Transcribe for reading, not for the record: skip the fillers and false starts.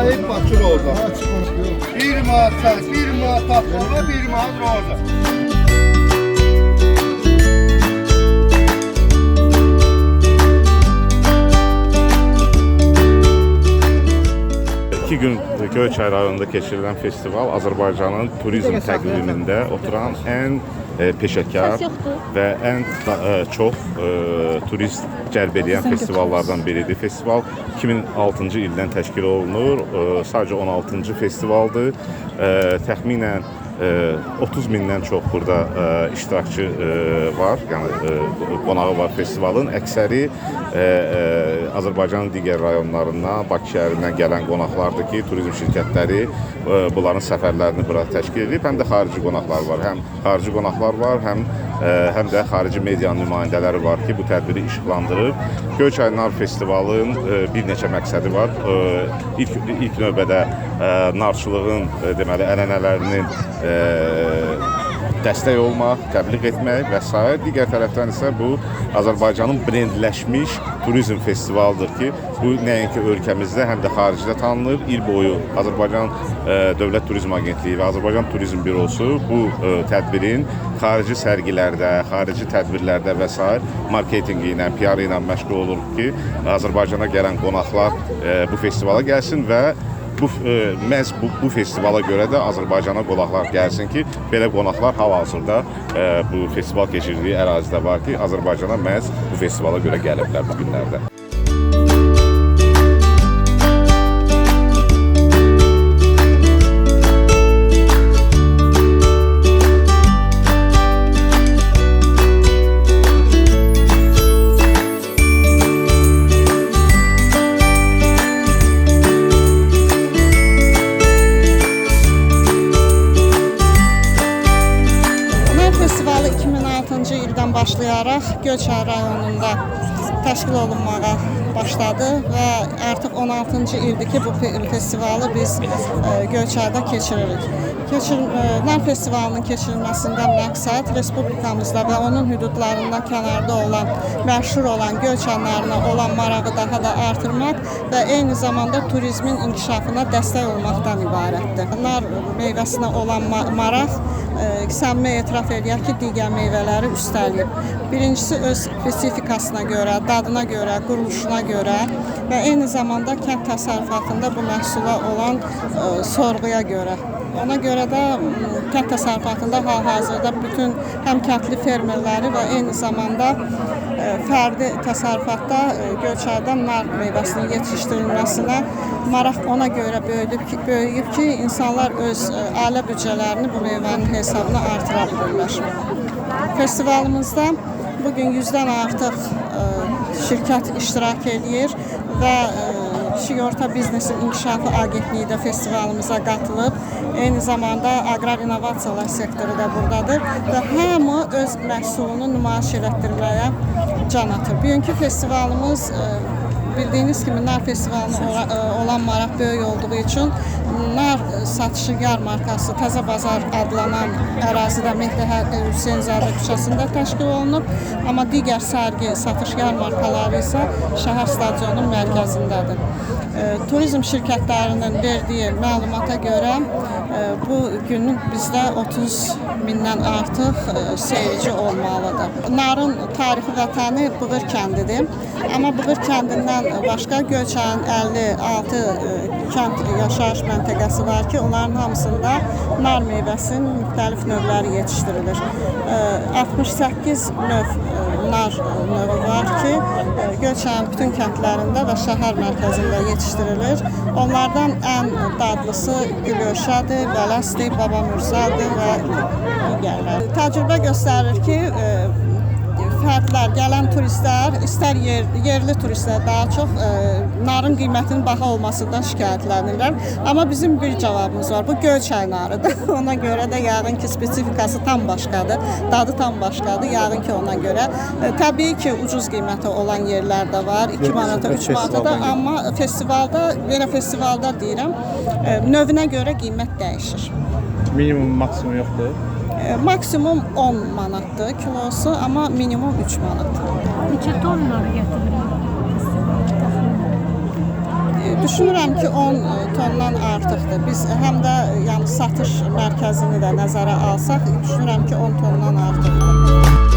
Sahip Bakır oldu. Bir manat səs, bir manat tapmağa, bir manat roza. İki gün Göyçay rayonunda keçirilən festival Azərbaycanın turizm təqvimində oturan ən peşəkar və ən çox turist cəlb edən festivallardan biridir. Festival 2006-cı ildən təşkil olunur. Sadəcə 16-cı festivaldır. Təxminən 30 mindən çox burada iştirakçı var, yəni qonağı var festivalın. Əksəri Azərbaycanın digər rayonlarından, Bakı şəhərindən gələn qonaqlardır ki, turizm şirkətləri bunların səfərlərini bura təşkil edib. Həm də xarici qonaqlar var, həm xarici qonaqlar var, həm də xarici medianın nümayəndələri var ki, bu tədbiri işıqlandırır. Göyçay Nar Festivalın bir neçə məqsədi var. İlk növbədə narçılığın deməli ənənələrinin dəstək olmaq, təbliğ etmək və s. Digər tərəfdən isə bu Azərbaycanın brendləşmiş turizm festivalıdır ki, bu nəinki ölkəmizdə, həm də xaricdə tanınır. İl boyu Azərbaycan Dövlət Turizm Agentliyi və Azərbaycan Turizm Bürosu bu tədbirin xarici sərgilərdə, xarici tədbirlərdə və s. marketingi ilə, PR ilə məşğul olur ki, Azərbaycana gələn qonaqlar bu festivala gəlsin və məhz bu festivala görə də Azərbaycana qonaqlar gəlsin ki, belə qonaqlar hal-hazırda bu festival keçirdiyi ərazidə var ki, Azərbaycana məhz bu festivala görə gəliblər bu günlərdə. Başlayaraq Göyçay rayonunda təşkil olunmağa başladı və artıq 16-cı ildir ki, bu festivalı biz Göyçayda keçiririk. Nar festivalının keçirilməsində məqsəd Respublikamızda və onun hüdudlarından kənarda olan, məşhur olan Göyçay narına olan marağı daha da artırmaq və eyni zamanda turizmin inkişafına dəstək olmaqdan ibarətdir. Nar meyvəsinə olan maraq səmimi etiraf edir ki, digər meyvələri üstələyib. Birincisi öz spesifikasına görə, dadına görə, quruluşuna görə və eyni zamanda kənd təsərrüfatında bu məhsula olan sorğuya görə. Ona görə də kənd təsərrüfatında hal-hazırda bütün həm kəndli fermerləri və eyni zamanda fərdi təsərrüfatda Göyçayda nar meyvəsinin yetişdirilməsinə maraq ona görə böyüyüb ki, insanlar öz ailə büdcələrini bu meyvənin hesabına artıra bilirlər. Festivalımızda bugün 100-dən artıq şirkət iştirak edir və Kiçik Orta Biznesin İnkişafı Agentliyi də festivalımıza qatılıb. Eyni zamanda aqrar innovasiyalar sektoru da buradadır və hamı öz məhsulunu nümayiş etdirməyə can atır. Bugünkü festivalımız bildiyiniz kimi nar festivalına olan maraq böyük olduğu üçün nar satışı yarmarkası Təzə Bazar adlanan ərazidə Mehdi Hüseynzadə küçəsində təşkil olunub. Amma digər sərgi satış yarmarkaları isə şəhər stadionunun mərkəzindədir. Turizm şirkətlərinin verdiyi məlumata görə bu gün bizdə 30 mindən artıq seyirci olmalıdır. Narın tarixi vətəni Bığır kəndidir. Amma Bığır kəndindən başqa Göyçayın 56 kənd yaşayış məntəqəsi var ki, onların hamısında nar meyvəsinin müxtəlif növləri yetişdirilir. 68 növ nar növü var ki, Göyçayın bütün kəndlərində və şəhər mərkəzində yetişdirilir. Onlardan ən dadlısı Gülöşədir, Vələsdir, Baba Mürzadır və digərlər. Təcrübə göstərir ki, fərdlər, gələn turistlər, istər yerli turistlər daha çox narın qiymətinin baha olmasından şikayətlənirlər. Amma bizim bir cavabımız var, bu Göyçay narıdır. Ona görə də yəqin ki, spesifikası tam başqadır, dadı tam başqadır, yəqin ki, ona görə. Təbii ki, ucuz qiyməti olan yerlər də var, 2 manata, 3 manata da, amma festivalda, belə festivalda deyirəm, növünə görə qiymət dəyişir. Minimum, maksimum yoxdur? Maksimum 10 manatdır kilosu, amma minimum 3 manat. Neçə tonları getirir? Düşünürəm ki, 10 tondan artıqdır. Biz həm də yəni satış mərkəzini də nəzərə alsaq, düşünürəm ki, 10 tondan artıqdır.